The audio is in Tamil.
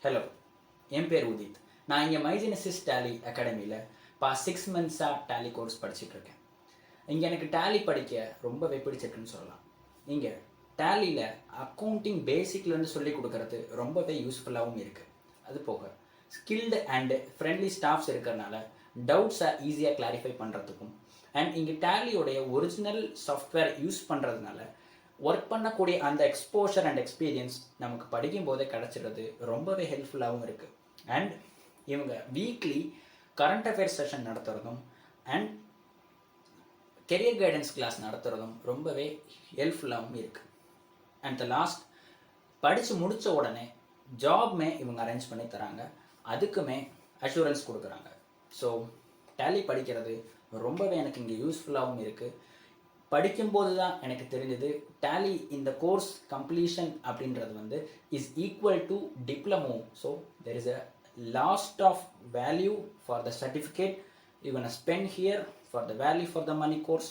ஹலோ, என் பேர் உதித். நான் இங்கே மைஜினசிஸ் டேலி அகாடமியில் பாஸ்ட் 6 மந்த்ஸாக டேலி கோர்ஸ் படிச்சுட்ருக்கேன். இங்கே எனக்கு டேலி படிக்க ரொம்பவே பிடிச்சிருக்குன்னு சொல்லலாம். இங்கே டேலியில் அக்கௌண்டிங் பேசிக்லேருந்து சொல்லிக் கொடுக்கறது ரொம்பவே யூஸ்ஃபுல்லாகவும் இருக்குது. அது போக ஸ்கில்டு அண்டு ஃப்ரெண்ட்லி ஸ்டாஃப்ஸ் இருக்கிறனால டவுட்ஸை ஈஸியாக கிளாரிஃபை பண்ணுறதுக்கும் அண்ட் இங்கே டேலியோடைய ஒரிஜினல் சாஃப்ட்வேர் யூஸ் பண்ணுறதுனால ஒர்க் பண்ணக்கூடிய அந்த எக்ஸ்போஷர் அண்ட் எக்ஸ்பீரியன்ஸ் நமக்கு படிக்கும் போதே கிடச்சிடுறது ரொம்பவே ஹெல்ப்ஃபுல்லாகவும் இருக்குது. அண்ட் இவங்க வீக்லி கரண்ட் அஃபேர்ஸ் செஷன் நடத்துகிறதும் அண்ட் கெரியர் கைடன்ஸ் கிளாஸ் நடத்துகிறதும் ரொம்பவே ஹெல்ப்ஃபுல்லாகவும் இருக்குது. அண்ட் த லாஸ்ட் படித்து முடித்த உடனே ஜாப்மே இவங்க அரேஞ்ச் பண்ணி தராங்க, அதுக்குமே அஷூரன்ஸ் கொடுக்குறாங்க. ஸோ டேலி படிக்கிறது ரொம்பவே எனக்கு இங்கே யூஸ்ஃபுல்லாகவும் இருக்குது. படிக்கும்போது தான் எனக்கு தெரிஞ்சது டேலி இந்த கோர்ஸ் கம்ப்ளீஷன் அப்படின்றது வந்து is equal to diploma. So there is a lost of value for the certificate you gonna spend here for the value for the money course.